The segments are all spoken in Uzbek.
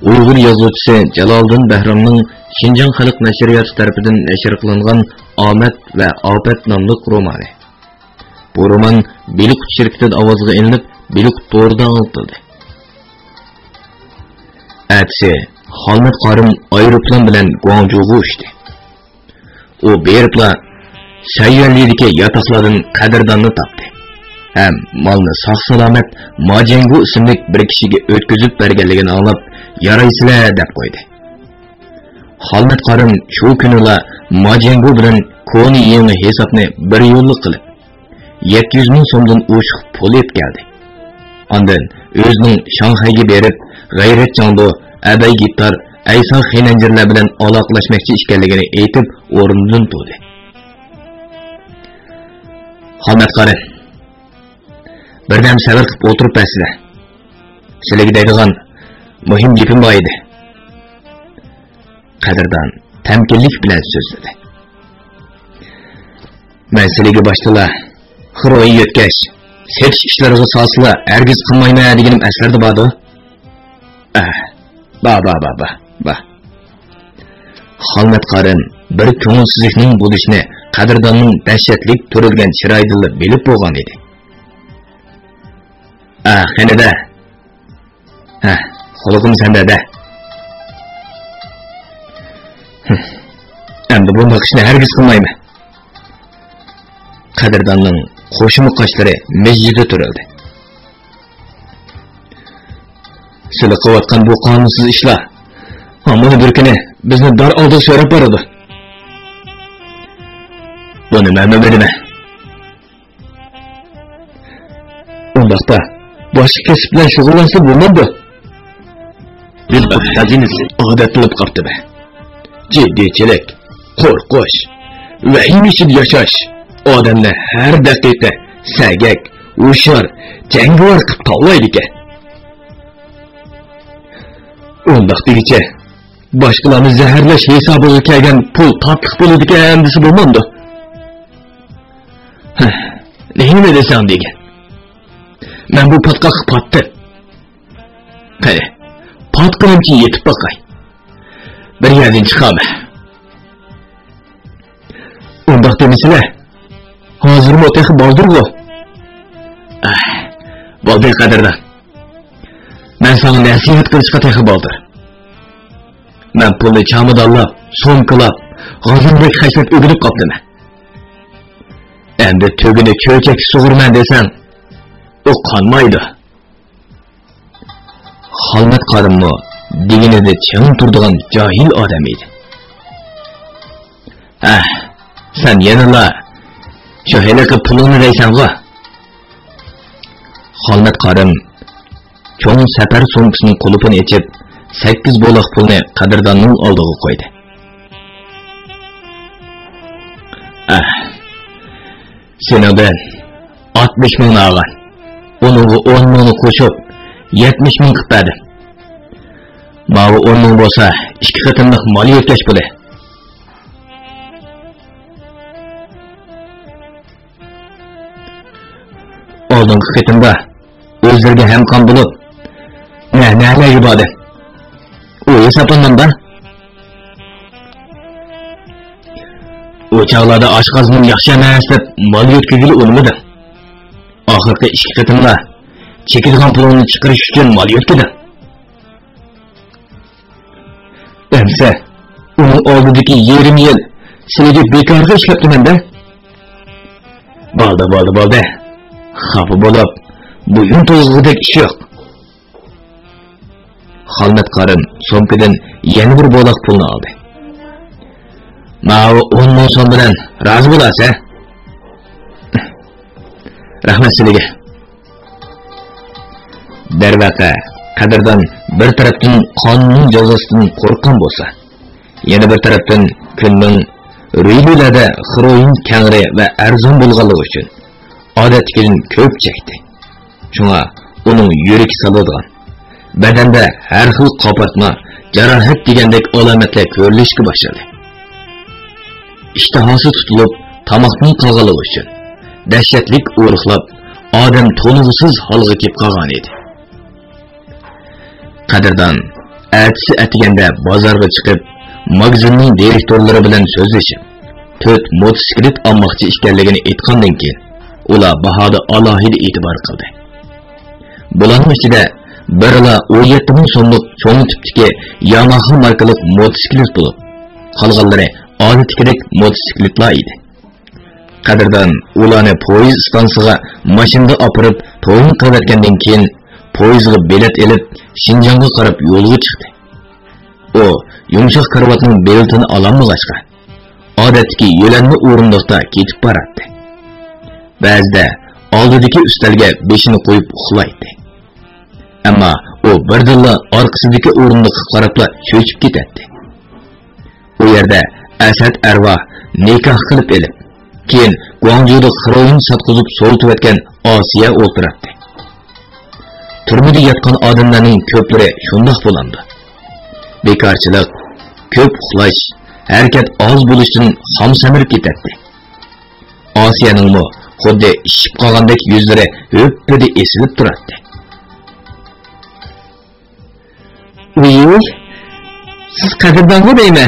Uyg'ur yozuvchisi Jaloliddin Bahramning Şinjan Xalq nashriyoti tarafidan nashr qilingan Omad va Ofat nomli romani. Bu roman Beliqut shirkatidan ovozga ilinib, Beliqut to'ridan oltildi. Atsi Xolmat Qorim aeroplan bilan Guangzhouga uchdi. U beribla Shayyonlikdagi yotoqlardan qadrdonni topdi. Ham molni sog'-salomat Mojengu ismli bir kishiga o'tkazib berganligini anglab, yaraysizlar deb qo'ydi. Xolmat Qorim shu kunila Mojengu bilan koni yangi hisobni bir yo'llik qilib 700 ming so'mdan o'shiq pul etgandi. Ondan o'zining Shanxayga berib, g'ayratjondu Abay Gittar, Ayson Xinanjirlar bilan aloqalashmoqchi ekanligini aytib, o'rnidan turdi. Xolmat Qorim birdan sabr qilib o'tirib pasida. Sizlarga deydigan muhim gapim bor edi. Qadrdon tamkinlik bilan so'zladi. Men sizlarga boshdalar xiroyi yetkash, setish ishlariga sosla, hargiz qilmayman deganim aslarda bordi. Ba. Xolmat Qorim bir ko'ngilsizlikning bo'lishini qadrdonning dahshatlik turilgan chiroyida bilib bo'lgan edi. Qanida? Xulqim senda-da. Endi bunday ishni hargiz qilmayman. Qadrdonning qo'shimi qoshlari mijjida turildi. Sizlar qilayotgan bu qonunsiz ishlar mana bir kuni bizni dar oldiga so'rab boradi. Buni men bilmayman. Undaqda boshqa kasb bilan shug'ullansa bo'lmaydi. Beliqut xazinasi odatlanib qoldi. Jiddiychilik, qo'rqish, vahim ichida yashash odamni har daqiqa sagak, o'shar, jangovar qilib tavlaydi ekan. Undaqdigicha boshqalarni zaharlash hisobiga kelgan pul tatliq bo'ladi ekan desa bo'lmaydi. Nima desam degan. Men bu patqoq patdi. Patqonimcha yetib boqay. Bir yerdan chiqaman. Undaq demisizlar. Hozirmi o'taq bo'ldirgo? Bo'ldi qadrdon. Men sana nasihat qilishga taqi bo'ldir. Men pulni chamadonlab, so'mkilab, g'azimdek xashlab o'g'ilib qopdim. Endi tugini cho'chak sug'urman desam, u qonmaydi. Xolmat Qorimmi deganida ching turadigan johil odam edi. Sen yanala shu helaqa pulini deysan-ku. Xolmat Qorim cho'ng safar so'mkisining qulupini ochib, 8 bo'loq pulni qadrdonning oldiga qo'ydi. Sendan 60 ming olgan. Unuga 10 ming qo'shib 70 ming qildi. Ma'vi 10 ming bo'lsa, 2 qatimliq mol yetkash puli. Oldingi qatimda o'zlariga ham qon bo'lib, na'nalar yubadi. U hisoblanmanda. O çağlarda oshqozning yaxshi emas deb mol yetkazili o'lmadi. Oxirgi 2 qatimda chekilgan pulni chiqarish uchun mol yetkazdi. Emsa, uning oldidagi yarim yil sizlarga bekorga ishlabdimanda. Bo'ldi. Xafa bo'lib, bu yuntug'idek ish yo'q. Xolmat Qorim so'mkadan yana bir bo'loq pulni oldi. Ma'u 10 ming so'm bilan rozi bo'lasiz? Rahmat sizlarga. Darvaqa qadrdon bir tarafdan qonunning jazosidan qo'rqgan bo'lsa, yana bir tarafdan kunning riylarda xiroyin kangri va arzon bo'lganligi uchun odatdagidan ko'p chekdi. Shunga uning yuragi saladigan, badanda har xil qo'patma, jarohat degandek alomatlar ko'rilishga boshladi. İştahası tutulup tamoqning qolganligi uchun dahshatlik o'riqlab, odam to'nug'isiz holga kelib qolgan edi. Qadrdon ertesi atiganda bozorga chiqib, magazinning direktorlari bilan so'zlashib, 4 motosiklet olmoqchi ekanligini aytgandan keyin ular bahoda alohida e'tibor qildi. Bularning ichida birla 17 ming so'mlik cho'ng tipdagi Yamaha markali motosiklet bo'lib, qolganlari odatdagidek motosikletlar edi. Qadrdon ularni poyezd stansiyasiga mashinada opirib to'yin qilayotgandan keyin poyezdga bilet elib Şinjanga qarab yo'lga chiqdi. O yumshoq karvatning beltini ololmag'achqa odatdagi yo'lanma o'rindiqda ketib borardi. Ba'zida oldidagi ustalga beshini qo'yib uxlaydi. Ammo u birdilla orqasidagi o'rindiqqa qarabla cho'chib ketadi. U yerda Asad arvoh nikoh qilib elib, keyin Guangzhouda heroin sotqizib so'ltayotgan Osiya o'ltirardi. Turmada yotgan odamlarning ko'plari shundoq bo'landi. Bekorchilik, ko'p uxlash, harakat oz bo'lishdan xomsamirib ketadi. Osiyaning mo xuddi ishib qolgandek yuzlari o'ppida esilib turardi. "Uy, siz qadrdonmi deymi?"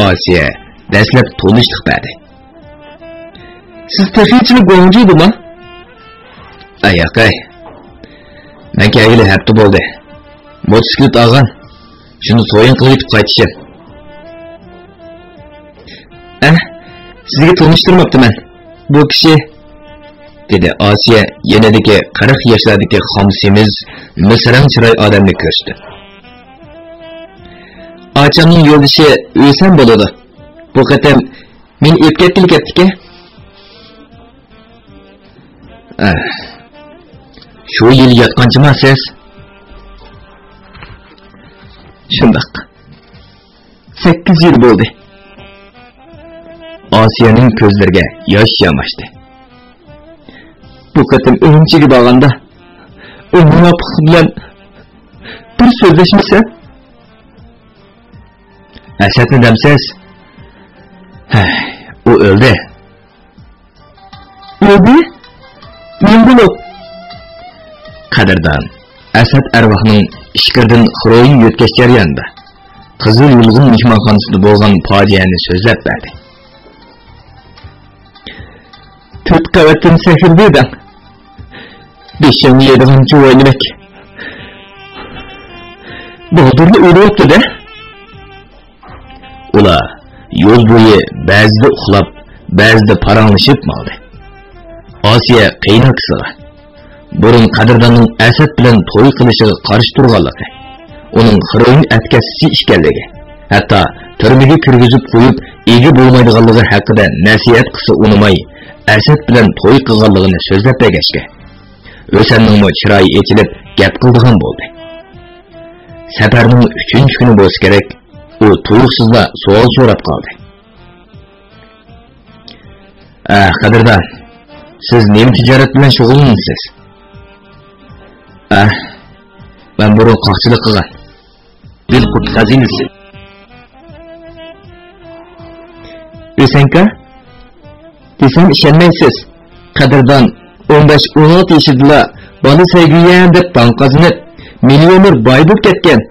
Osiya dastlab tonishlik berdi. "Siz texnikçilik Guangzhoudami?" "Ayaqay. Men kelgili hafta bo'ldi. Motosiklet olgan. Shuni to'yin qilib yetib qaytishim." "Sizga tanishtirmoqchiman. Bu kishi," dedi Osiya yanadagi 40 yoshlardagi xomsemiz, misrang chiroy odamni ko'rsatdi. "Achamning yo'ldoshi o'ysam bo'ladi. Bu qatam men o'pkatlik ketdik-a?" "Shu yil yotqanchimisiz?" "Shundoq. 8 yil bo'ldi." Osiyaning ko'zlariga yosh yamashdi. "Bu qatim o'yinchiga borganda, u munofiq bilan bir so'zlashmasa?" "Asadni demsiz?" "U o'ldi." "O'ldi? Men bo'lib?" Qadrdon Asad arvohning ishqirdan xiroyin yo'tkash jarayonida Qizil Yulg'un mehmonxonasida bo'lgan fojiani so'zlab berdi. 4 qavatdan sehrli eding. 5 yedigan jo'ylik. Bodirni o'libdi-da. Ular yo'l bo'yi ba'zida uxlab, ba'zida paranglashib qoldi. Osiya qiynalsa, burun qadrdonning Asad bilan to'y qilishiga qarshi turganligi, uning xiroyin atkasichi ekanligi, hatto turmaga kirgizib qo'yib, ega bo'lmaydiganligi haqida nasihat qilsa unimay, Asad bilan to'y qilganligini so'zlab bergachga, o'sanning chiroyi echilib gap qildigan bo'ldi. Safarning 3-chi kuni bo'lsa kerak, u tuyuqsizla savol so'rab qoldi. "Qadrdon, siz nima tijorat bilan shug'ullanasiz?" "Ben burun qoqchilik qilgan. Dilqut xazinasi." "O'sanka? Desam ishonmaysiz. Qadrdon 15-16 yoshida bola sevgiyan deb tan qazanib, millioner boy bo'lib ketgan,"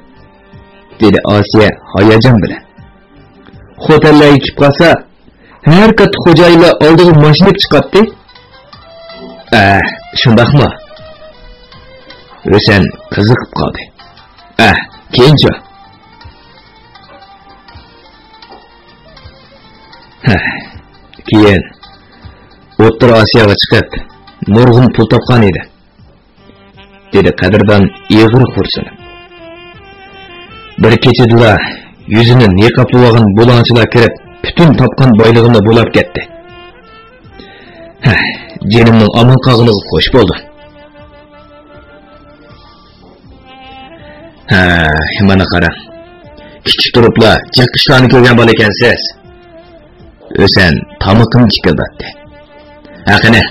dedi Osiya hayajon bilan. "Xotellarga kelib qolsa, har qat xo'jayinlar oldiga mashina chiqardi." "Shundaqmi?" O'san qiziqib qoldi. Keyinchi?" Keyin O'rta Osiyoga chiqib, nurg'un pul topgan edi, dedi qadrdon ig'ir xo'rsinib. "Bir kechada yuzini niqoblab olgan bo'lonchilar kirib, butun topgan boylig'imni bo'lib ketdi. Jenimning omon qolganiga xo'sh bo'ldi." "Mana qara. Kichik turibla jiq ishlarni ko'rgan bola ekansiz." O'san tomoqim chikildatdi. "Qani,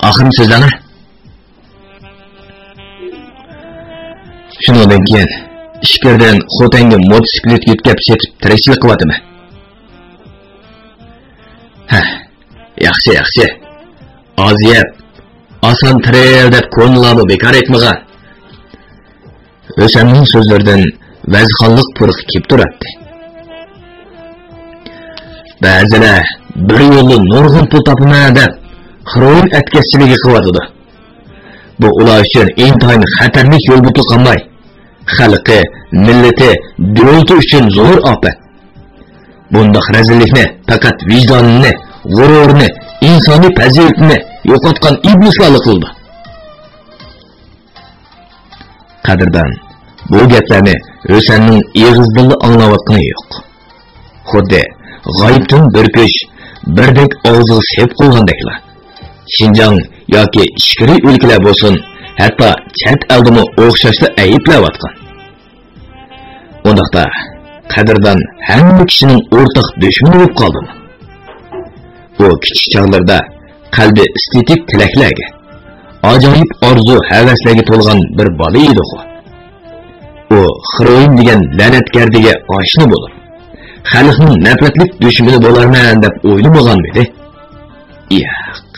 oxirim so'zlana." Shundan keyin ishqirdan xotanga motosiklet yetkazib setib tirikchilik qilyaptimi? Yaxshi. Oziyat, oson tiril deb ko'ngillarni bekor aytmagan. O'shanning so'zlaridan vazxonlik purq kep turadi. Ba'zilar bir yo'lli nurg'un pul topaman deb xroin atkazchiligi qilyotdi. Bu ular uchun intayin xatarli yo'l butu qilmay, xalqi, millati, davlati uchun zo'r ofat. Bundaq razillikni faqat vijdonini, g'ururni, insoniy fazilatni yo'qotgan iblislar qildi. Qadrdan bu gaplarni O'sanning eg'izdili anglayotgani yo'q. Xuddi g'oyibdan bir ko'ch birdek og'ziga sep qo'ygandeklar. Xinjiang yoki ichkiri o'lkalar bo'lsin, hatto chet eldimi o'xshashli ayblayotgan. Undaqda Qadrdan hamma kishining o'rtaq dushmani bo'lib qoldimi? U kichik chog'larda qalbi estetik tilaklarga, ajoyib orzu havaslarga to'lgan bir bola edi. U Xroin degan la'natgardiga oshna bo'lib, xalqning nafratlik dushmani bo'larman deb o'ylamagan edi. Yo'q.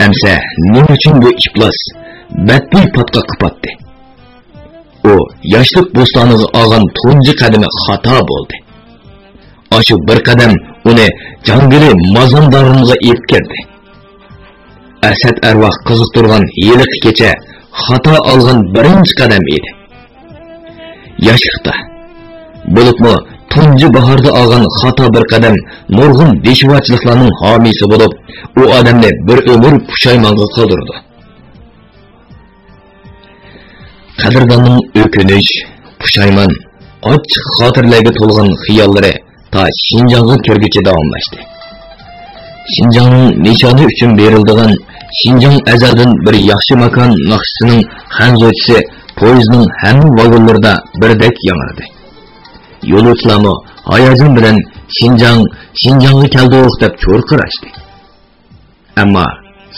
Amsa nima uchun bu iflos batli patqa qipatdi? U yoshlik bo'stoniga olgan tunji qadami xato bo'ldi. Oshu bir qadam uni jangili mazondorimga elib kirdi. Asad arvoh qiziqtirgan yiliq kecha xato olgan birinchi qadam edi. Yoshlikda bo'libmi tunji bahorda olgan xato bir qadam nurg'un deshvochiliklarning homiysi bo'lib, u odamni bir umr pushaymonga qoldirdi. Qadrdonning o'kinish, pushaymon, ochiq xotirlarga to'lgan xiyollari ta Xinjiangga kirguncha davomlashdi. Xinjiangning nishoni uchun beriladigan Xinjiang azaldan bir yaxshi makon naqshisining xanzochisi poyezdning hamma vagonlarida birdek yangradi. Yo'lovchilarni hayajon bilan Xinjiangga keldik deb cho'rqirashdi. Ammo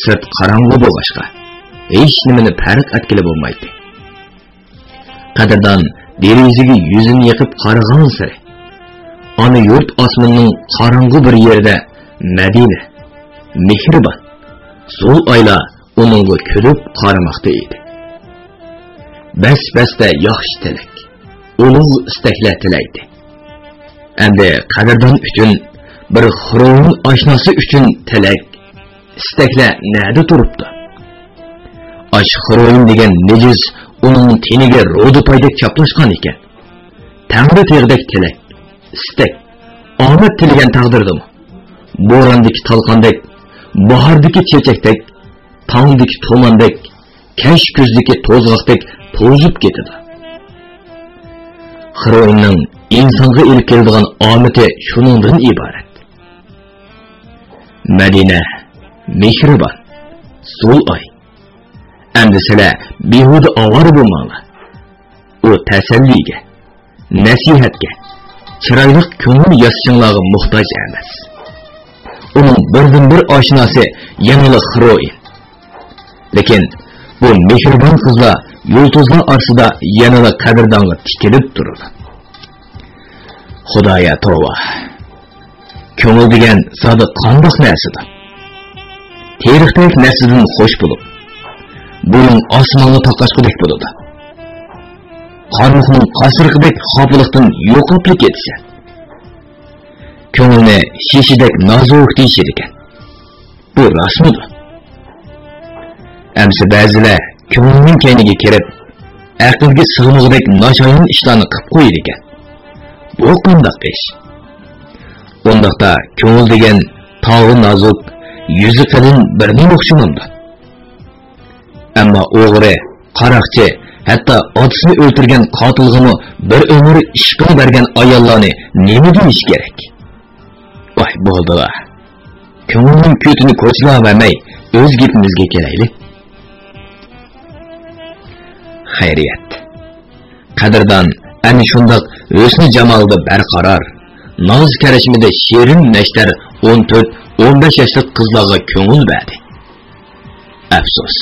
sirt qorong'u bo'lg'achqa hech nimani farq etkili bo'lmaydi. Qadrdon derazaga yuzini yiqib qaragan sari ana yurt osmonining qorong'u bir yerida Madina, mehribon, so'l oyla uningga kulib qaramoqda edi. Bas-basda yaxshi tilak, ulug' istaklar tilaydi. Endi Qadrdon uchun bir Xroin oshnasi uchun tilak, istaklar nada turibdi? Ash Xroin degan nejis uning teniga ro'di paydek chaplashgan ekan. Tangri teg'dak tilak, istak, omad tilagan taqdirdimi? Bo'rondagi talqondek, bahordagi chechakdek, tongdagi tomondek, kash ko'zdagi to'zg'oqdek to'zib ketadi. Xroinning insonga ilib keladigan omati shuningdan iborat. Madina, mehribon, so'l oy. Endi sizlar behuda ovora bo'lmanglar. U tasalliga, nasihatga, chiroyli ko'ngil yasashinglarga muhtoj emas. Uning birdan bir oshnasi yangi Xroin. Lekin bu mehribon qizlar yulduzlar orasida yanada qadrdonga tikilib turadi. Xudoya tova. Ko'ngil degan zodi qandoq narsadir? Tarixdagi narsadan xo'sh bo'lib, buning osmonga taqashqidek bo'ladi. Qarmoqning qasirqidek xopliqdan yo'qolib ketsa. Ko'ngilni shishidek nozuk deyishir ekan. Bu rostmidir? Amsa ba'zilar ko'ngilning kayniga kirib, aqlga sig'mag'idek nashoyin ishlarni qilib qo'yar ekan. Bu qanday ish? Undaqda ko'ngil degan tog'i nozuk, yuzi qalin birning o'xshamamdi. Ammo o'g'ri, qaroqchi, hatto otisini o'ltirgan qotilg'imi bir umr ishqini bergan ayollarni nima deyish kerak? Voy bo'ldilar. Ko'ngilning ko'tini ko'chlamay o'z gapimizga kelaylik. Xayriyat. Qadrdon ana shundoq o'sni jamolida barqaror, noz karashmida shirin nashtar 14-15 yoshli qizlarga ko'ngil berdi. Afsus.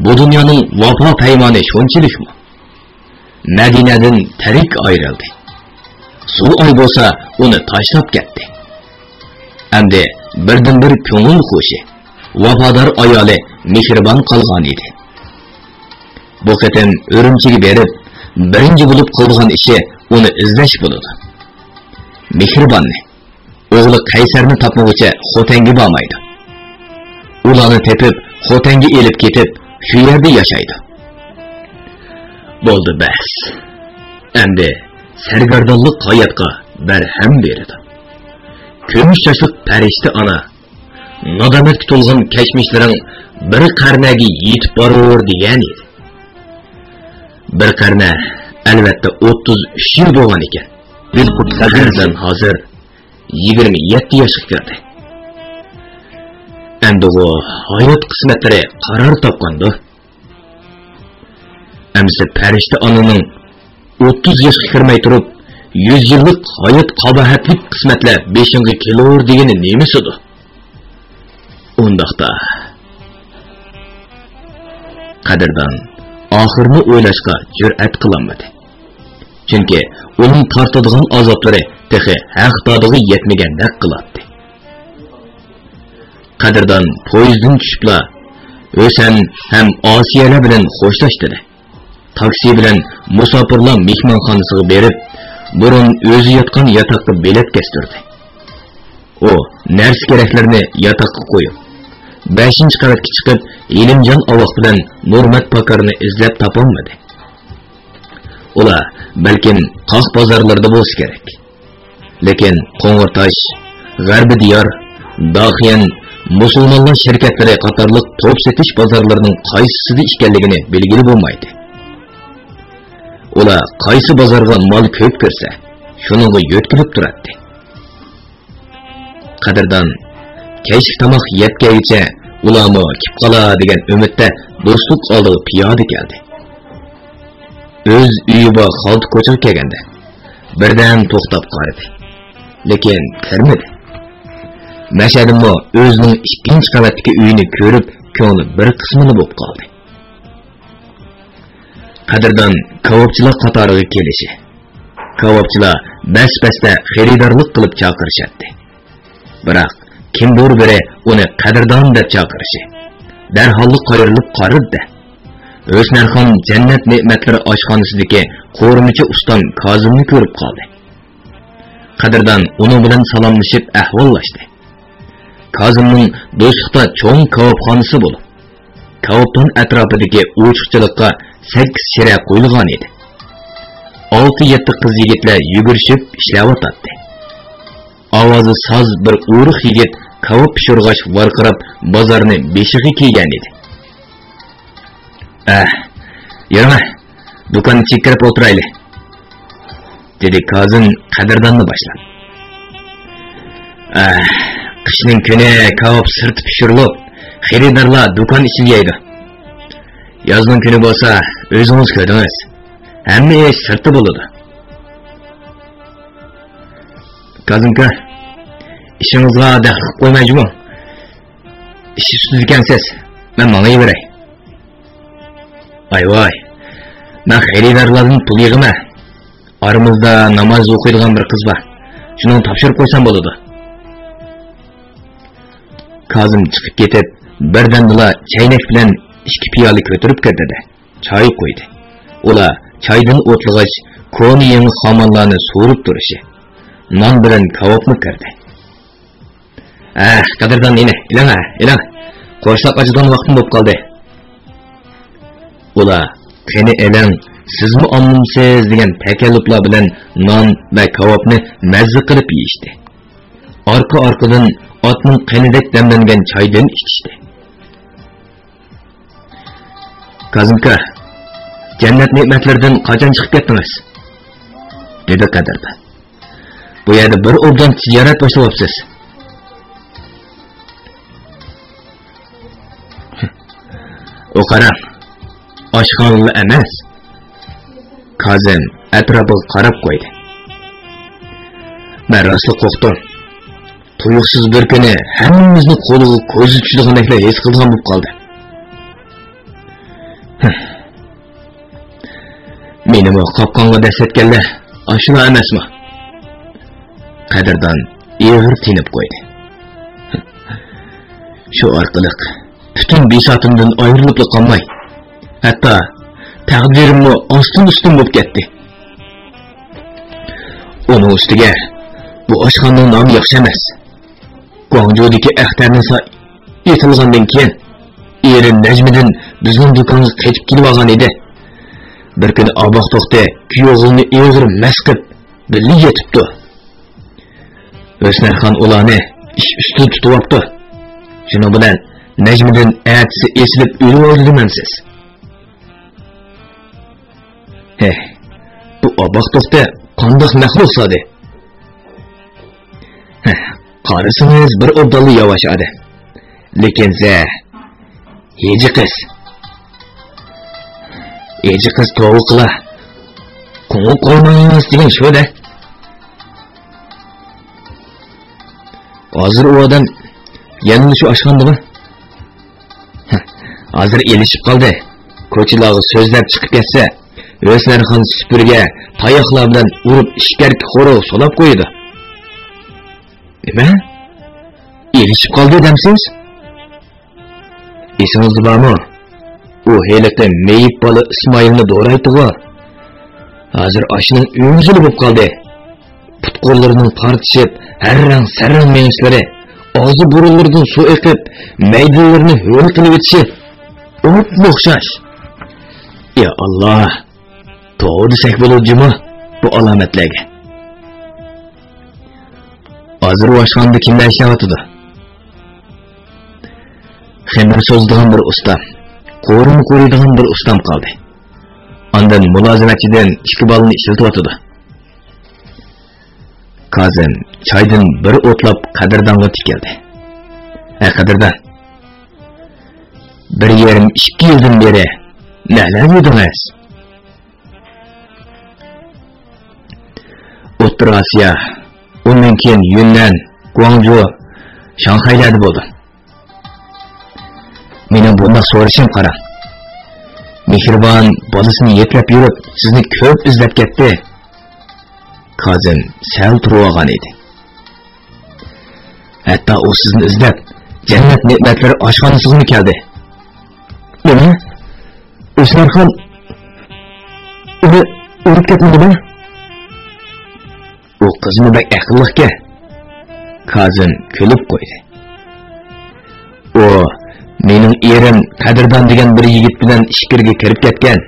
Bu dunyoning vafo paymoni shunchilikmi? Madinadan tarik ayrildi. Suv oy bo'lsa uni tashlab ketdi. Endi birdan bir ko'ngil qo'shi, vafodor ayoli mehribon qolgan edi. Bu qatim Urumchiga berib, birinchi bo'lib qilgan ishi uni izlash bo'ladi. Mehribonni o'g'li Qaysarni topmoqcha Xotanga bormaydi. Ularni tepib, Xotanga elib ketib, shu yerda yashaydi. Bo'ldi bas. Endi sargardonlik hayotga barham beradi. Kumush yoshlik farishta ona, nadomatga to'lgan kechmishlaring bir qarnaga yetib borur degan edi. Bir qarna albatta 33 yil bo'lgan ekan. Dilqut Qadirdan hozir 27 yoshga kirdi. Endi u hayot qismatlari qaror topgandi. Amsa farishta onaning 30 yoshga kirmay turib 100 yillik hayot qabahatlik qismatlar 5-ga kelur degani nemasidir? Undaqda Qadirdan oxirini o'ylashga jur'at qilolmadi. Chunki uning tortadigan azoblari texi haq todiga yetmagandek qiladi. Qadirdan poyezddan tushibla O'san ham Osiyalar bilan xo'shlashdi. Taksi bilan musofirlar mehmonxonasiga berib, burun o'zi yotgan yotoqqa bilet kestirdi. O narsa keraklarni yotoqqa qo'yib, 5-qavatga chiqib, Ilimjon ovoq bilan Nurmat Pakarni izlab topolmadi. Ular balkim qoq bozorlarda bo'lsa kerak. Lekin Qo'ng'irtosh, G'arbi diyor, Doxiyan, musulmonlar shirkatlari qatorliq to'p setish bozorlarining qaysisida ekanligini belgili bo'lmaydi. Ular qaysi bozorga mol ko'p kirsa, shuningga yo'tkilib turadi. Qadirdan kechki tomoq yetgayicha ularni kip qola degan umidda do'stlik oldiga piyoda keldi. O'z uyi bor xalta ko'chaga kelganda birdan to'xtab qaradi. Lekin kirmadi. Mashadimmo o'zining 2-qavatdagi uyini ko'rib, ko'ngli bir qismini bo'lib qoldi. Qadirdan kavobchilar qatoriga kelishi. Kavobchilar bas-basda xaridorlik qilib chaqirishadi. Biroq kimdir biri uni Qadirdan deb chaqirishi. Darhol qayrilib qaradi. O'smarxon jannat ne'matlari oshxonasidagi qo'rimichi ustam Kozimni ko'rib qoldi. Qadirdan uning bilan salomlashib ahvollashdi. Kozimning do'stlikda cho'ng kavobxonasi bo'lib, kavobdan atrofidagi o'chiqchilikqa 8 shira qo'yilgan edi. 6-7 qiz yigitlar yugurishib ishlayotdi. Ovozi soz bir o'riq yigit kavob pishirg'ach varqirab bozorni beshiga kelgan edi. Yurma, do'konni chekkirib o'tirayli, dedi Kozim Qadirdanni boshlab. Qishning kuni kavob sirti pishirilib, xaridorlar do'kon ichiga yeydi. Yozning kuni bo'lsa, o'zingiz ko'rdingiz. Hamma ish sirti bo'ladi. Kozimka, ishingizga daxl qilib qo'ymayjimi? Ish ustida ekansiz, men menga beray. Voy, men xaridorlardan pul yig'ima. Aramizda namoz o'qiydigan bir qiz bor. Shuni topshirib qo'ysam bo'ladi. Kozim chiqib ketib, birdan chaynak bilan 2 piyola ko'tarib kirdi. Choy qo'ydi. Ular choydan o'tlag'ach, ko'ni yangi xamonlarni so'rib turishi. Non bilan kavobni kirdi. Qadirdan ilang. Qo'rsoq achidan vaqtim bo'lib qoldi. Ular qani elang, sizmi omimsiz degan takalluflar bilan non va kavobni mazza qilib yeyishdi. Orqa-orqadan otning qanidek damlangan choydan ichishdi. Kozimka, jannat ne'matlaridan qachon chiqib ketdingiz? Dedi Qadirdan. Bu yerda bir obdan tijorat boshlayapsiz. O qarang, oshxonalar emas. Kozim atrofiga qarab qo'ydi. Men rostli qo'rqdim. Tuyuqsiz bir kuni hammamizni qo'liga ko'zi tushganlikla his qilgan bo'lib qoldi. Meni qopqonga dasatganlar ashula emasmi? Qadirdan ig'ir tinib qo'ydi. Shu orqali butun besotimdan ayrilib qolmay, hatto taqdirimni ostin-ustin bo'lib ketdi. Uning ustiga bu oshxonaning nomi yaxshi emas. Guangzhoudagi Axtarnisa yetilgandan keyin eri Najmiddin bizning do'konga qaytib kelib olgan edi. Bir kuni Oboqtoqda kuyovini eg'ir masqib birga yetibdi. O'smarxon ularni ish ustida tutyapti. Shuning bilan Najmiddin atisi esilib o'lib oldi demansiz. Bu Oboqtoqda qandoq maxluq sodi? Qarasangiz bir obdalli yavaş adi. Lekin Heji qiz tovuqla qo'ng'i qo'ymaymiz degan shu-da. Hozir u odam yana shu oshxonadami? Hozir elishib qoldi. Ko'chalarga so'zlab chiqib ketsa, O'smarxon supurga tayoqlar bilan urib ishkarki xo'roq solab qo'ydi. Nima? Elishib qoldi demsiz? Esingizda bormi? U heliqda meyib bola Ismoilni do'raydi-ku. Hozir oshining o'ng'ili bo'lib qoldi. Putqo'llarining tortishib, harrang sarrang menishlari, og'zi burunlaridan suv eqib, maydonlarni ho'l qilib o'tishi o'xshash. Ya Allah, to'g'ri desak bo'ladi-mi bu alomatlarga? Hozir oshxonada kimlar ishlayotdi? Xemir so'zdigan bir ustam, qo'rin qo'riydigan bir ustam qoldi. Ondan mulozimatchidan 2 balni ishlatyotdi. Kazim choydan bir o'tlab qadrdonga tikildi. Qadrdon, 1,5-2 yildan beri nelar yedingiz? O'rta Osiyo, undan keyin Yunnan, Guangzhou, Shanxaylarda bo'ldim. Mening bunday so'rashim qarang. Mehribon bolasini yetlab yurib, sizni ko'p izlab ketdi. Kazim sal turib olgan edi. Hatto u sizni izlab, jannat ne'matlari oshxonasiga keldi. Nima? O'smarxon uni urib ketmadimi? U qizmi bak aqlliqka. Kazim kulib qo'ydi. O mening erim Qadrdon degan bir yigit bilan ishkirga kirib ketgan.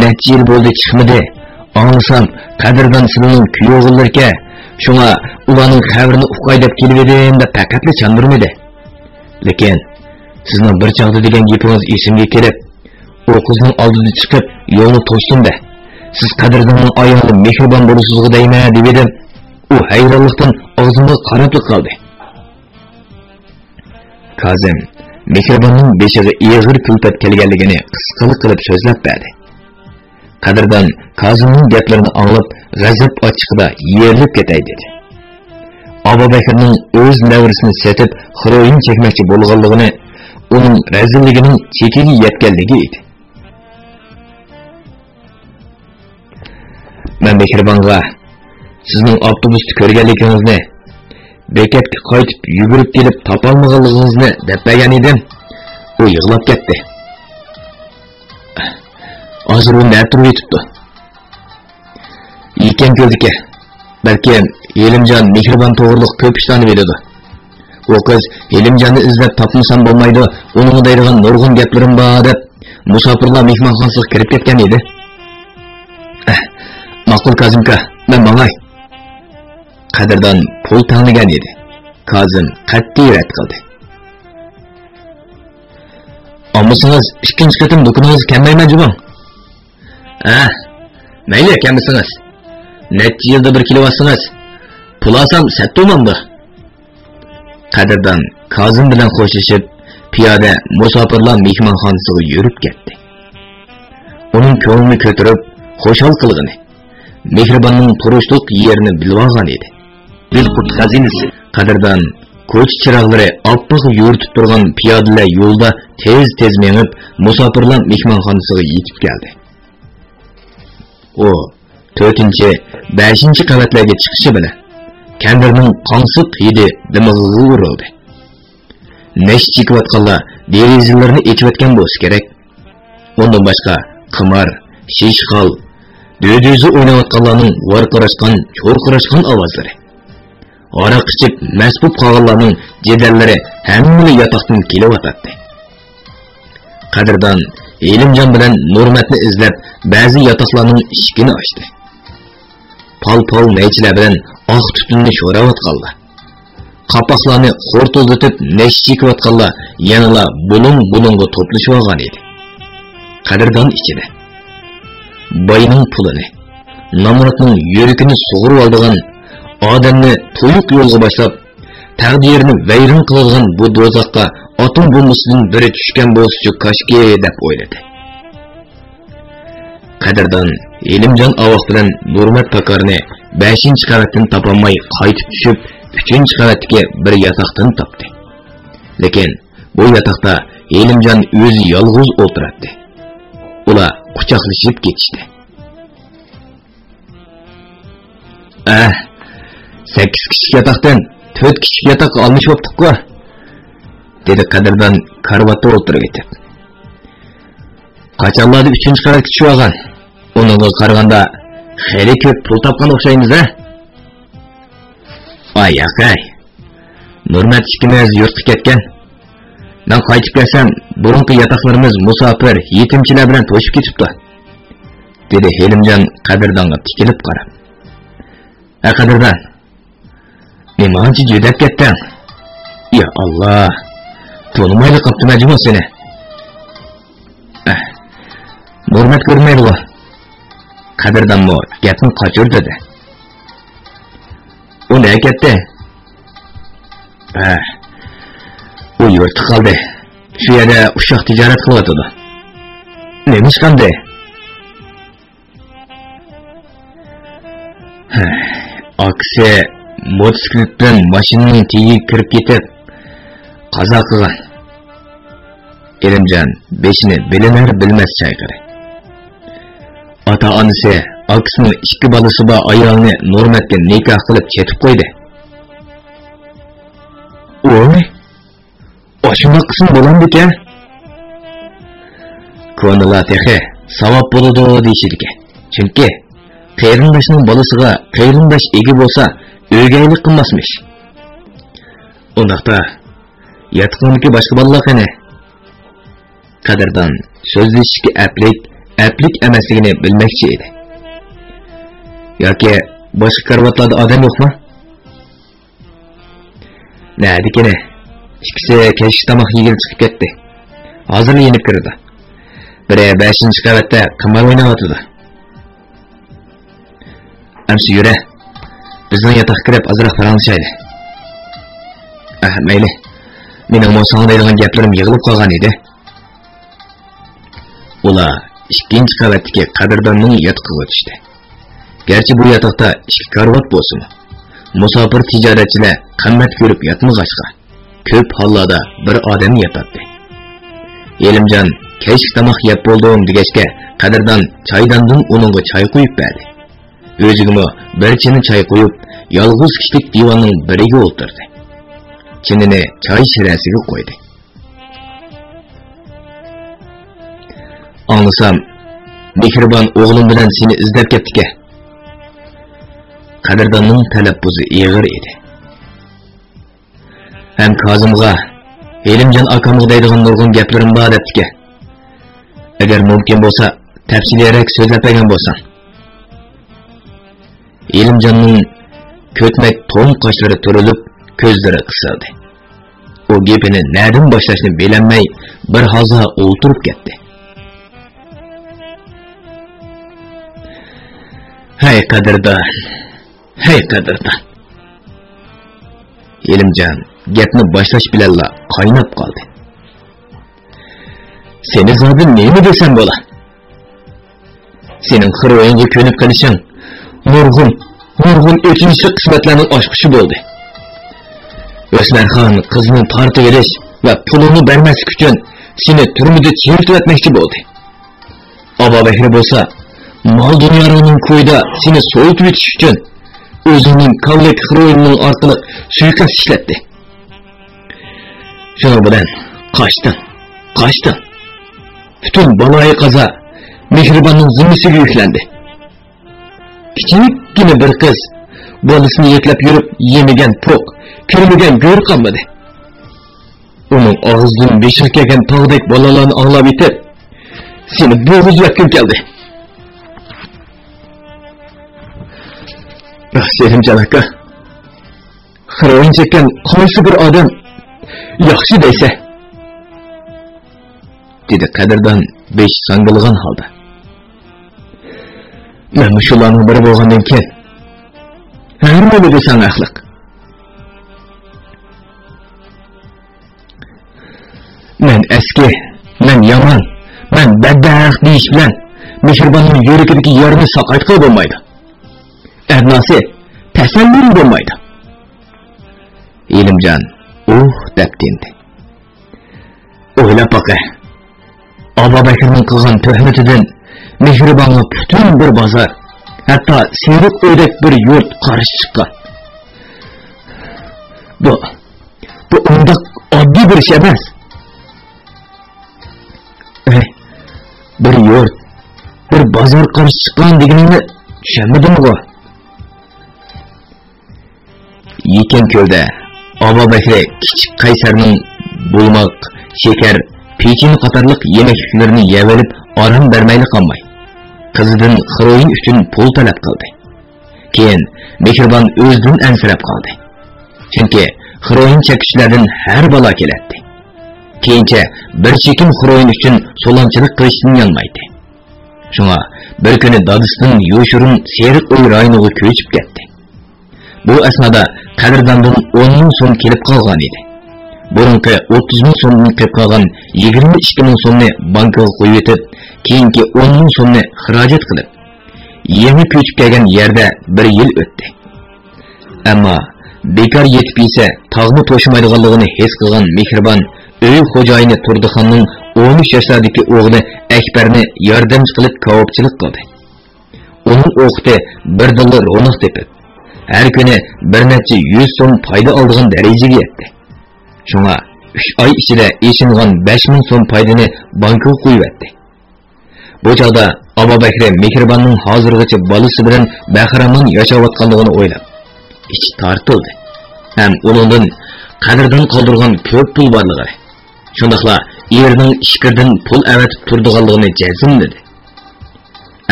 Necha yil bo'ldi chiqmadi. Anlasam Qadrdon sizning kuyovinglarga, shunga ularning xabarini uqay deb kelib edim deb faqatla chandurmadi. Lekin sizning bir chaqda degan gapingiz esimga kelib, u qizning oldida chiqib yo'lni to'sdim-da. Siz Qadrdonning oyog'i mehribon bo'lisizga deyman deb edim. U hayronlikdan og'zimga qarab qoldi. Kazim Mehribonning beshiga eg'ir kulfat kelganligini qisqalik qilib so'zlab berdi. Qadrdon Kazimning gaplarini anglab, g'azab ochiqida yerilib ketay dedi. Abubakirning o'z navrisini setib, xiroyin chekmoqchi bo'lganligini, uning razilligining chekiga yetganligi edi. Men Mehribonga sizning avtobusni ko'rganligingizni, bekatga qaytib yugurib kelib topolmaganligingizni deb bergan edim. U yig'lab ketdi. Hozir u nima turib yetibdi? Ekan ko'rdiki, balkim Elimjon mehribon to'g'riliq ko'p ishlarni biladi. U qiz Elimjonni izlab topmasam bo'lmaydi, uning deydigan nurg'un gaplarim bor deb musofirlar mehmonxonasiga kirib ketgan edi. Ma'qul Kazimka, men mangay. Qadrdon pul tanlagan edi. Kazim qat'iy rad qildi. Olmasangiz ikkinchi qatim do'koningizni kammayman jumon. Mayli kamisiz. Necha yilda bir kilovatsingiz. Pul olsam sattomamdi. Qadrdon Kazim bilan xo'shlashib, piyoda musofirlar mehmonxonasiga yurib ketdi. Uning ko'nglini ko'tarib, xo'shal qilgani, mehribonning turishliq yerini bilib olgan edi. Dilqut xazinasi. Qadrdon ko'cha chiroqlari oppoq yo'ritib turgan piyodalar yo'lda tez menib, musofirlar mehmonxonasiga yetib keldi. O 4-5 qavatlarga chiqishi bilan kandirning qonsiq hidi dimog'iga urildi. Nesh chekayotganlar derazalarni echayotgan bo'lsa kerak. Undan boshqa qimar, shishqal, dödözü oynayotganlarning varqirashgan, cho'rqirashgan ovozlari. Aroq ichib masbub qolganlarning jedallari hammani yotoqdan kelyotdi. Qadrdon Elimjon bilan Nurmatni izlab ba'zi yotoqlarning eshigini ochdi. Pal-pal naychilar bilan oq tutunni sho'rayotganlar. Qapoqlarni xo'rtilditib nesh chekayotganlar yanala bulung-bulungga to'plashib olgan edi. Qadrdon ichida boyning pulini, Namratning yuragini sug'urib oldigan, odamni to'yuq yo'lga boshlab, taqdirini vayron qiladigan bu do'zaxga atom bombasidan biri tushgan bo'lsa koshki deb o'yladi. Qadrdon Elimjon ovoq bilan Nurmat Pakarni 5-qavatdan topolmay qaytib tushib, 3-qavatga bir yotoqdan topdi. Lekin bu yotoqda Elimjon o'zi yolg'iz o'tiradi. Ular quchoqlashib ketishdi. 8 kichik yotoqdan 4 kichik yotoq olmish bo'pti-ku, dedi Qadrdon karvatda o'tirib ketib. Qachonlarda 3-qavatga tushib olgan? Uningga qaraganda xeyli ko'p pul topgan o'xshaymiz-a? Ay aqay. Nurmat ikkimiz yurtga ketgan. Men qaytib kelsam, burunqi yotoqlarimiz musofir, yetimchilar bilan to'shib ketibdi, dedi Elimjon Qadrdonga tikilib qarab. Qadrdon, nimaancha judab ketding? Ya Allah, to'lmayli qopti majbur seni. Nurmat ko'rmaydi-ku. Qadrdonmi gapni qochir dedi. U nega ketdi? U yurtda qoldi. Shu yerda ushoq tijorat qilyotdi. Nima ish qildi? Aksi motosikletdan mashinaning tagiga kirib ketib qazo qilgan. Elimjon beshini bilinar bilmas chayqadi. Ota-onasi aksining 2 bolasi bor ayolni Nurmatga nikoh qilib ketib qo'ydi. Oy, oshuna qism bo'lamdi-ku. Ko'ngillar texe savob bo'ladi deyishdi. Chunki qarindoshning bolasiga qarindosh egi bo'lsa, o'gaylik qilmasmish. Undaqda yatqiniki boshqa bolalar qani? Qadrdon so'zlashishga aplik emasligini bilmoqchi edi. Yoki boshqa karvatlarda odam yo'qmi? Nədikini? İkisi keşik tamaq yigil chiqib ketdi. Hozir yenib kirdi. Biri 5-qavatda qimar o'ynayotdi. Amsi yura. Bizning yotoqqa kirib azroq faranglashayli. Mayli. Mening mo'songa deydigan gaplarim yig'ilib qolgan edi. Ular 2-qavatdagi Qadrdonning yotoqiga o'tishdi. Gerçi bu yotoqda 2 karvat bo'lsin. Musofir tijoratchilar qimmat ko'rib yotmag'achqa ko'p hollarda bir odam yotadi. Elimjon kechki tomoq yeb bo'ldim degachga Qadrdon choydandan uningga choy qo'yib berdi. O'zigimi bir chini choy qo'yib, yolg'iz kishilik divonning biriga o'tirdi. Chinini choy shirasiga qo'ydi. Anglasam, mehribon o'g'lim bilan seni izlab ketdik-a. Qadrdonning talabbuzi ig'ir edi. Ham Kozimga, Elimjon akamga deydigan nurg'un gaplarim bor debdi-ki. Agar mumkin bo'lsa, tafsiliyroq so'zlab bergan bo'lsang. Elimjonning ko'tmak to'ng qoshlari turilib, ko'zlari qisildi. O gapini na'dan boshlashni bilolmay bir hoza o'ltirib ketdi. Hay Qadrdon. Hey Qadrdon. Elimjon gapni boshlash bilanla qaynab qoldi. Seni zodin nima desam bo'la? Sening xiroyingga ko'nib qolishing nurg'un o'tinchi qismatlarning oshqishi bo'ldi. O'smarxon qizni tortib olish va pulini bermaslik uchun seni turmada chertib etmoqchi bo'ldi. Abobahri bo'lsa, mol dunyoning qo'yda seni so'yitib etish uchun o'zining kavlak xiroyining orqali suiqasd ishlatdi. Shuning bilan qochding. Butun baloyi qazo Mehribanning zimmasiga yüklendi. Kichikgina bir qiz bolasini yeklab yurib yemagan poq, kirmagan go'r qolmadi. Uning og'zidan beshik kelgan tog'dek bolalarni anglab yetib, seni bo'g'izlatgim keldi. Selimjon aka, xiroyin chekkan qaysi bir odam yaxshi deysa, dedi Qadirdan besh sangilgan holda. Men shularning biri bo'lgandan keyin har nima desang axliq. Men eski, men yomon, men badbaxt deyish bilan Mehribonning yuragidagi yarni saqaytib bo'lmaydi. Ernasi tasalli bo'lmaydi. Ilimjon deb dendi. O'ylab boqay. Abu Bakrning qilgan tuhmatidan Mehribonga butun bir bozor, hatto Seriq o'ydek bir yurt qarshi chiqqan. Bu undaq oddiy bir ish emas. Bir yurt, bir bozor qarshi chiqqan deganingni tushunmadimmi? Yekan ko'lda Abu Bakr kichik Qaysarning bulmoq, shekar, pechini qatorliq yemaklarni yevelib orom bermayli qolmay, qizidan xiroyin uchun pul talab qildi. Keyin Mehribon o'zidan ansirab qoldi. Chunki xiroyin chekishlardan har balo keladi. Keyincha bir chekim xiroyin uchun so'lanchilik qilishdan yanmaydi. Shunga bir kuni dadisining yo'shurun Seriq uy rayoniga ko'chib ketdi. Bu asnoda Qadirdandan 10 ming so'm kelib qolgan edi. Burunqi 30 ming so'mni qilib qolgan 22 ming so'mni bankaga qo'yib etib, keyingi 10 ming so'mni xarajat qilib, yangi ko'chib kelgan yerda bir yil o'tdi. Ammo bekor yetib esa tog'ni to'shimaydiganligini his qilgan Mehribon uy xo'jayini Turdixonning 13 yoshlardagi o'g'li Akbarni yordamchi qilib kavobchilik qildi. Uning o'qiti bir dollar ro'noq tepib, her kuni bir necha 100 so'm foyda oladigan darajaga yetdi. Shunga 3 oy ichida eshingan 5000 so'm foydani bankaga qo'yib etdi. Bu chog'da Abu Bakr Mehribonning hozirgacha bolasi bilan bahramon yashayotganligini o'ylab, ichi tortildi. Ham uningdan Qadirdan qoldirgan ko'p pul borligi, shundaqla erining ishkirdan pul avatib turdiganligini jazmladi.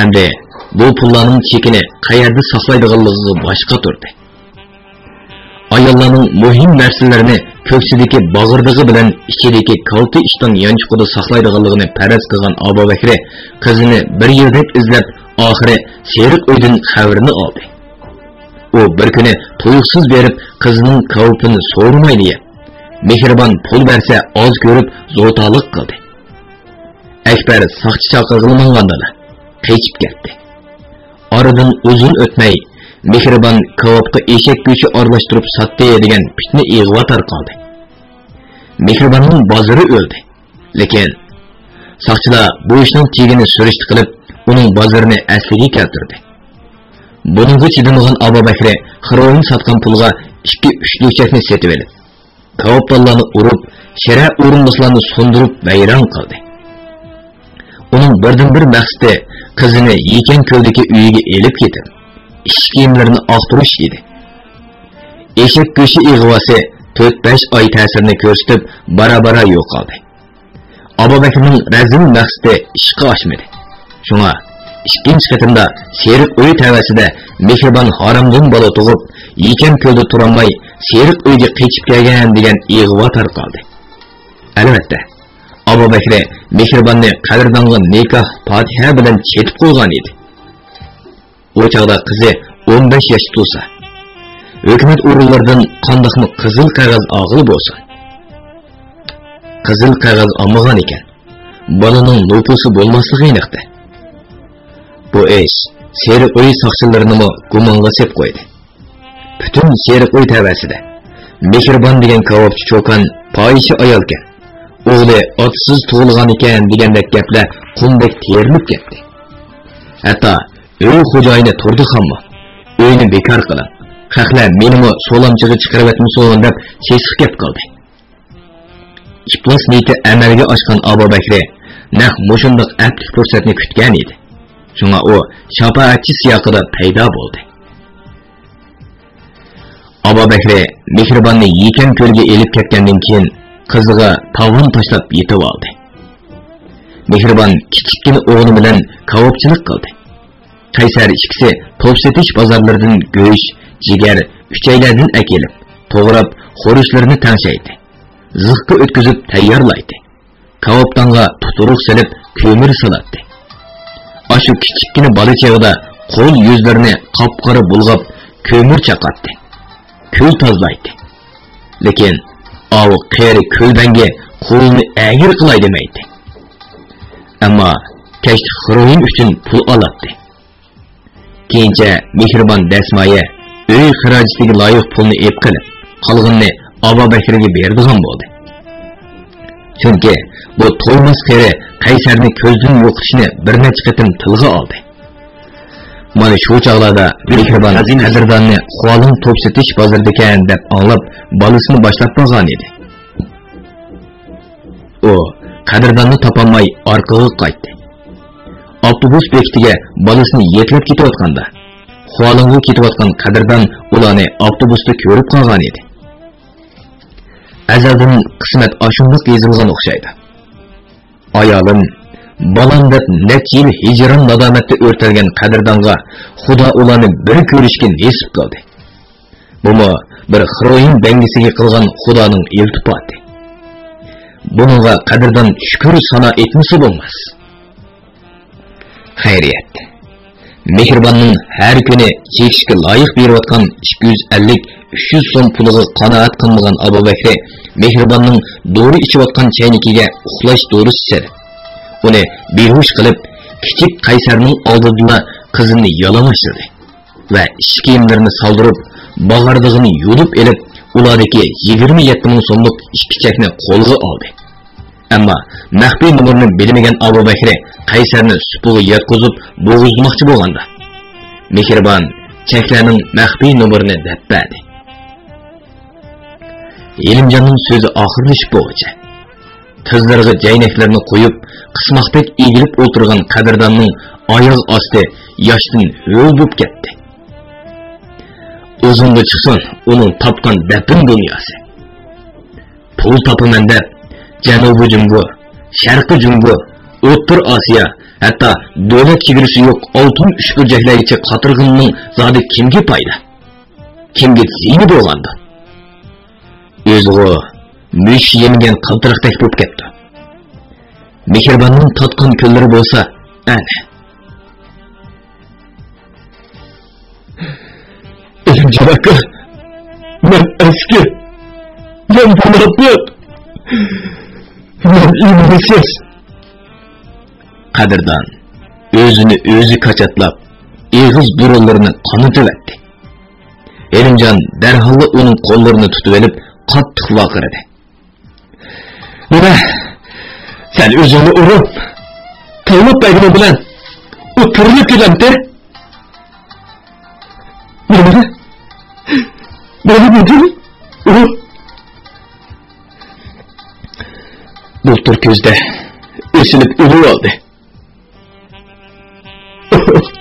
Endi bu pullarning chekini qayerda saqlaydiganligiga boshqa turdi. Ayollarning muhim narsalarini ko'ksidagi bag'irdig'i bilan ichidagi kalti ishdan yanchiqida saqlaydiganligini faraz qilgan Abu Bakr qizini bir yerdek izlab, oxiri Seriq uydan xabarini oldi. U bir kuni tuyuqsiz berib qizining kavpini so'rmaydi deb, Mehribon pul bersa oz ko'rib zo'taliq qildi. Akbar saqchi chaqirg'ilmanganda qechib ketdi. Aradan uzun o'tmay Mehribon kavopga eshak go'shti aralashtirib sotdi degan fitna ig'vo tarqaldi. Mehribonning bozori o'ldi. Lekin saqchilar bu ishning chegini surishti qilib, uning bozorini asliga keltirdi. Buningga chidamagan Abu Bakr xiroyin sotgan pulga 2-3 lochakni setib olib, kavoplarni urib, shara o'rindiqlarni so'ndirib vayron qildi. Uning birdan-bir maqsadi qizini yekan ko'ldagi uyiga elib ketib, ish kiyimlarini oqtirish edi. Eshak go'shti ig'vosi 4-5 oy ta'sirini ko'rsatib, bara-bara yo'qoldi. Abu Bakrning razil maqsadi ishga oshmadi. Shunga ikkinchi qatimda Seriq uy tavasida Mehribon haramdan bola tug'ib, yekan ko'lda turolmay Seriq uyga qechib kelgan degan ig'vo tarqaldi. Albatta, Abu Bakr Mehribonni Qadirdanga nikoh Fotiha bilan chetib qo'ygan edi. O chog'da qizi 15 yosh to'sa, hukumat o'rinlaridan qandoqmi qizil qog'oz og'il bo'lsin. Qizil qog'oz olmagan ekan, bolaning nupusi bo'lmasligi aniqdi. Bu ish Seriq uy soqchilarini gumonga sep qo'ydi. Butun Seriq uy tavasida Mehribon degan kavobchi cho'kan poyishi ayolgan. O'g'li otsiz tug'ilgan ekan degandek gaplar qumdek terilib ketdi. Hatto uy xo'jayini Turdixonmi uyni bekor qilib, "Haqlar menimi so'lamchiga chiqarib etmisan" deb sesib gap qildi. İplas niyati amalga oshgan Abu Bakr naq mushundoq aplik fursatni kutgan edi. Shunga u shafaatchi siyaqida paydo bo'ldi. Abu Bakr Mehribonni Yekan ko'lga elib ketgandan keyin qiziga tovon tashlab yetib oldi. Mehribon kichikkina o'g'li bilan kavobchilik qildi. Qaysar ikkisi to'p setish bozorlaridan go'sht, jigar, uchaylardan akelib, to'g'rab, xo'rishlarini tangshaydi. Ziqqa o'tkazib tayyorlaydi. Kavobdonga tuturuq silib, ko'mir solatdi. Ashu kichikkina bola chog'ida qo'l yuzlarini qop-qora bulg'ab, ko'mir chaqatdi. Ko'l tozlaydi. Lekin avu qeri ko'lbanga qo'lni agir qilay demaydi. Ammo kashf xiroyin uchun pul oladi. Keyincha Mehribon dasmoya uy xarajatiga loyiq pulni ep qilib, qolganini Abu Bakrga berdigan bo'ldi. Chunki bu to'ymas qeri Qaysarni ko'zdan yo'qitishni bir necha qatim tilga oldi. Mana shu chog'larda Mehribon qadrdonni Xualin to'p setish bozorida ekan deb anglab, bolasini boshlab qo'ygan edi. U qadrdonni topolmay orqaga qaytdi. Avtobus bekitiga bolasini yetlab ketayotganda, Xualinga ketayotgan qadrdon ularni avtobusda ko'rib qolgan edi. Azaldan qismat ashundoq yezilgan o'xshaydi. Ayolim balam deb necha yil hijron nadomatda o'rtalgan qadrdonga Xudo ularni bir ko'rishga nasib qildi. Bumi bir xiroyin bangisiga qilgan Xudoning iltifoti. Buningga qadrdon shukr sano etmasa bo'lmas. Xayriyat. Mehribonning har kuni chekishga loyiq berayotgan 250-300 so'm puliga qanoat qilmagan Abu Bakr Mehribonning dori ichayotgan chaynikiga uxlash dorisi serdi. Uni behush qilib, kichik Qaysarning oldida qizini yalamashtirdi va ish kiyimlarini soldirib, bag'ardig'ini yulib elib, ulardagi 27 ming so'mlik ikki chakni qo'lga oldi. Ammo maxfiy numarni bilmagan Abu Bakr Qaysarni supuga yotqizib bo'g'izmoqchi bo'lganda, Mehribon chaklarning maxfiy numarini debberdi. Elimjonning so'zi oxirlashib bo'g'icha. Qizlarga jaynaklarni qo'yib, qismoqdek egilib o'tirgan qadrdonning oyoq osti yoshdan ho'l bo'lib ketdi. O'zimga chiqsin, uning topgan dafn dunyosi. Pul topaman deb Janubiy Jungo, Sharqiy Jungo, O'rta Osiyo, hatto davlat chegarasi yo'q oltin ushburjaklargacha qatirg'inning zodi kimga foyda? Kimga ziyni bo'lganda? O'zg'o mush yemingan qaltiroqdek bo'lib ketdi. Mehribonning tatqan ko'llari bo'lsa, ana. Ilimjon aka, men eski, men bunotmat, men imsiz. Qadrdon o'zini o'zi qachatlab, eg'iz burunlarini qanataverdi. Elimjon darhol uning qo'llarini tutib olib, qattiq vaqirdi. Nima? Sen o'zingni urib, qilib bag'ri bilan o'tirib kelamdi. Nima? Nima dedi? Bultur ko'zda o'silib o'lib oldi.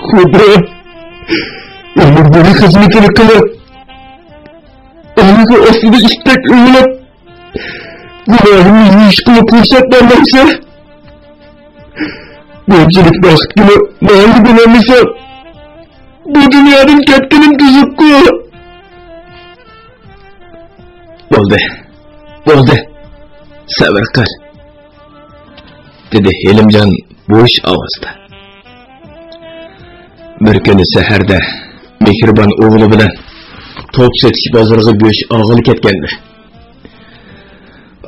Xudo, umr bo'yi xizmatini qilib, uning ostida istak o'ylab, gunohimni ish qilib ko'rsatmamoqsa, bunchalik baxtgina ma'lum bo'lamasa, bu dunyodan ketganim tuzukku. Bo'ldi, sabr qil, dedi Helimjon bo'sh ovozda. Bir kuni saharda Mehribon o'g'li bilan to'p setish bozoriga go'sht og'ilib ketgandi.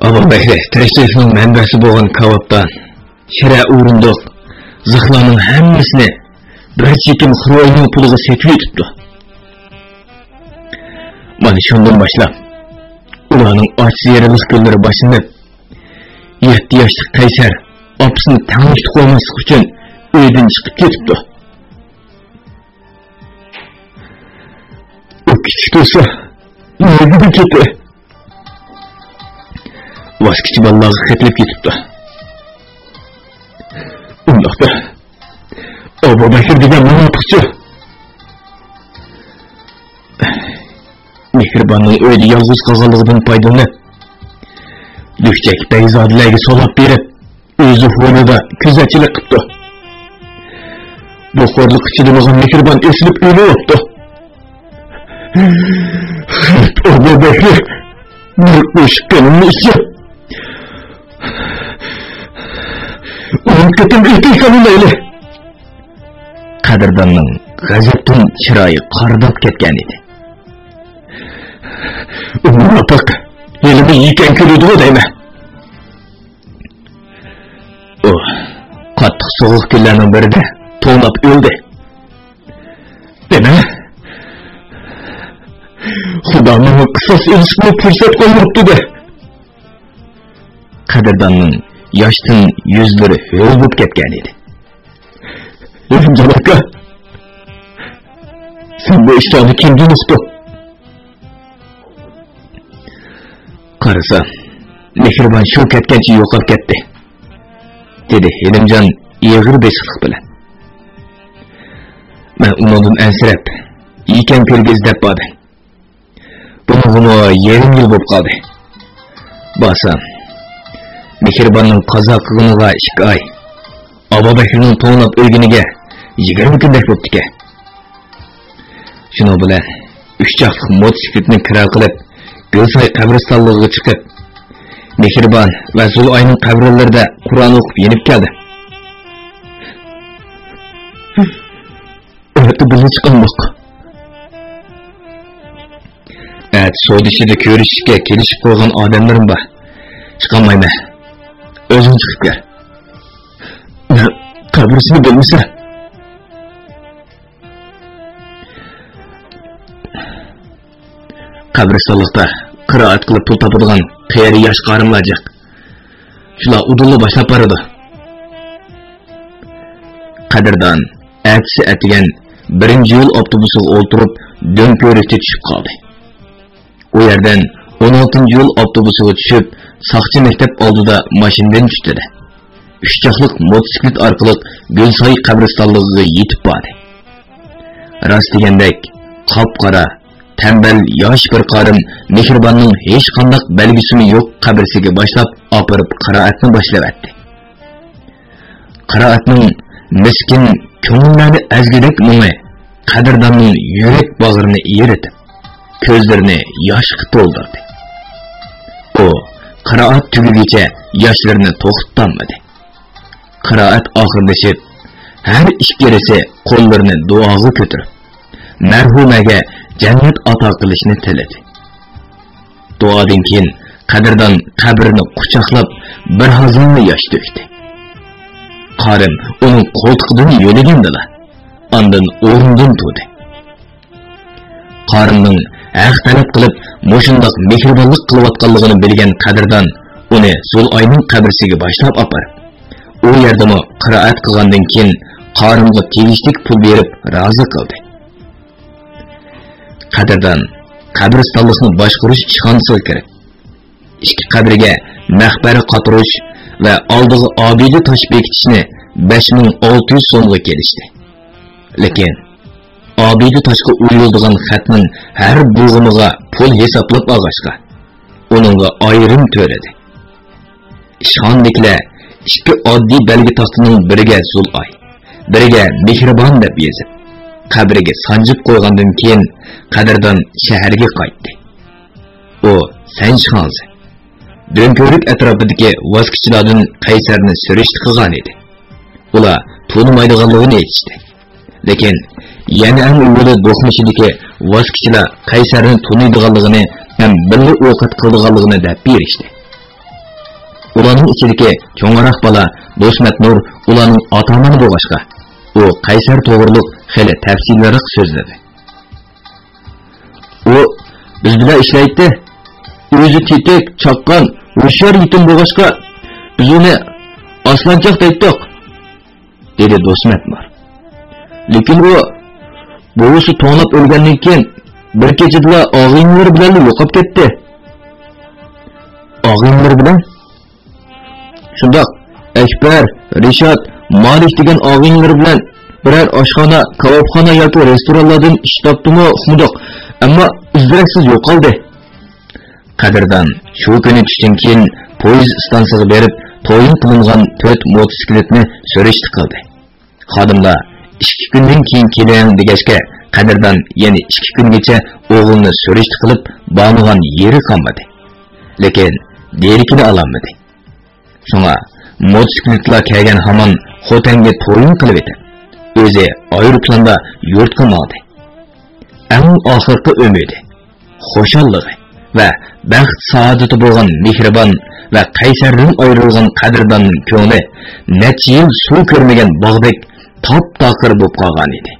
Abu Bakr tashrifning manbasi bo'lgan kavobdan shira o'rindiq zixlarning hammasini bir chekim xiroyning puliga setib yetibdi. Mana shundan boshlab ularning ochiq yerlik kunlari boshlanib, 7 yoshli Qaysar opasini tanishib qo'ymaslik uchun uydan chiqib ketibdi. O küçük olsa ne gibi keti? Vaskiçi ballağı ketlip getipti. Şundaqda. Abu Bakir degan munofiqchi. Mehribonning uyda yolg'iz qolganligidan foydalanib, Lükçek beyzadilarga solab berib, o'zi fonida kuzatchilik qildi. Bu xo'rlik ichida bo'lgan mehribon esilib o'lyapti. Abu Bakir qo'shganimni ichib. Onun ketim ilk kanunaylı. Qadrdonning g'azabdan chiroyi qordab ketgan edi. Munofiq elini yiygan ko'rdi deyman. Qattiq sovuq kunlarning birida to'lab o'ldi. Nima? Xudoning qisos ilishni fursat qo'yibdi de. Qadrdonning yoshdan yuzlari ho'l bo'lib ketgan edi. Erimjon aka, sen bu ishni kimga uqdi? Qarasam, mehribon shu ketgancha yo'qolib ketdi, dedi Elimjon yig'ir beshiqliq bilan. Men undan ansirab, ekan ko'rgizlab bordim. Buni yarim yil bo'lib qoldi. Basam, mehribonning qazo qilganiga 2 oy, Abu Bakirning to'nab o'lganiga 20 kundak bo'libdi. Shuni bilan 3 chaqliq mototsiklni kira qilib, Gulsoy qabristonligiga chiqib, Mehribon va Zulayning qabrlarida Qur'on o'qib yenib keldi. O'tib bizni chiqanmoq. So'dishida ko'rishishga kelishib qo'ygan odamlarim bor. Chiqolmayman. O'zing chiqib kel. Qabrisini bilmasa. Qabristonlikda qiroat qilib pul topadigan qiyari yosh qarimlar jiq. Shular udulni boshlab boradi. Qadrdon atsi atigan 1-yo'l avtobusiga o'tirib Do'nko'rikka tushib qoldi. U yerdan 16-yo'l avtobusiga tushib, Soqchi maktab oldida mashinadan tushdi. 3 chaqliq motosiklet orqali Gulsoy qabristonligiga yetib bordi. Rost degandek, qop-qora, tembel yosh bir qarim mehribonning hech qanday belgisimi yo'q qabrisiga boshlab opirib qiroatni boshlayapti. Qiroatning miskin ko'ngillarni azgidek mungi qadrdonning yurak bag'rini eritib, ko'zlarini yoshga to'ldirdi. U qiroat tugagicha yoshlarini to'xtatmadi. Qiroat oxirlashib, har ikkalasi qo'llarini duoga ko'tarib, marhumaga jannat ato qilishni tiladi. Duodan keyin qadrdon qabrini quchoqlab bir hazilni yosh to'kdi. Qarim uning qo'ltiqidan yo'ligandilar. Ondan o'rnidan turdi. Qarimning haq talab qilib, mushundoq mehribonlik qilayotganligini bilgan qadrdon uni Zulayning qabrisiga boshlab oparib, u yerdami qiroat qilgandan keyin Qarimga tegishlik pul berib rozi qildi. Qadrdon qabristonlikni boshqarish ishxonasiga kirib, ikki qabriga mahbara qotirish va oldiga obida tosh bekitishni 5600 so'mga kelishdi. Lekin obida toshga uyuldigan xatning har bo'g'imiga pul hisoblab olg'ashqa, uningga ayrim to'ladi. Ishxondagilar ikki oddiy belgi taxtining biriga Zulay, biriga Mehribon deb yozib, qabriga sanjib qo'ygandan keyin qadrdon shaharga qaytdi. U Sanshxonsi Do'nko'rik atrofidagi vosqichilardan Qaysarni surishti qilgan edi. Ular tunimaydiganligini aytishdi. Lekin yana ham yo'li do'qnishidagi vosqichilar Qaysarni tuniydiganligini ham birga o'qit qildiganligini deb berishdi. Ularning ichidagi cho'ngaroq bola Do'smat Nur ularning ota-onasi bo'lg'ashqa, u Qaysar to'g'riliq xeli tafsilroq so'zladi. U biz bilan ishlaydi. O'zi tetik, chaqqon, hushyor yetim bo'lg'ashqa, biz uni oslanchoq deydik, dedi Do'smat Nur. Lekin u bo'g'isi to'nab o'lgandan keyin bir kechada og'inlar bilan yo'qolib ketdi. Og'inlar bilan? Shundoq, Akbar, Rishot, Malik degan og'inlari bilan biror oshxona, kabobxona yoki restoranlardan ish topdimi uqmudiq, ammo izdiroksiz yo'qoldi. Qadrdon shu kuni tushdan keyin poyezd stansiyasiga berib, to'yin qilingan 4 motosikletni so'rashdi qildi. Xodimlar 2 kundan keyin keling degashga, Qadrdon yana 2 kungacha o'g'ilni so'rashdi qilib, bo'lmagan yeri qolmadi. Lekin derikini ololmadi. Shunga motosikletlar kelgan hamon Xotanga to'yin qilib edi. O'zi aeroplanda yurtga oldi. Eng oxirgi umidi, xushallig'i va baxt saodati bo'lgan mehribon va qaysardan ayrilgan Qadrdonning ko'ngli necha yil suv ko'rmagan bog'dek top-taqir bo'lib qolgan edi.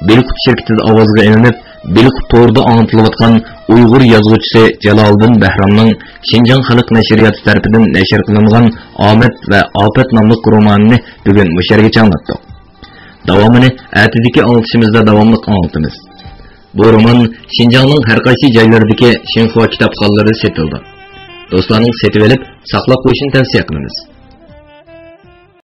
Belqut shirkatida ovozga ilinib, Belqut to'rda anglatilayotgan Uyg'ur yozuvchisi Jaloliddin Bahramning Xinjiang xalq nashriyati tarafidan nashr qilingan Omad va Ofat nomli romanini bugun mushargacha anlatdik. Davomini atidagi anlatishimizda davomli anlatamiz. Bu roman Xinjiangning har qaysi joylaridagi Xinhua kitobxonlarida sotildi. Do'stlarning setib olib, saqlab qo'yishini tavsiya qilamiz.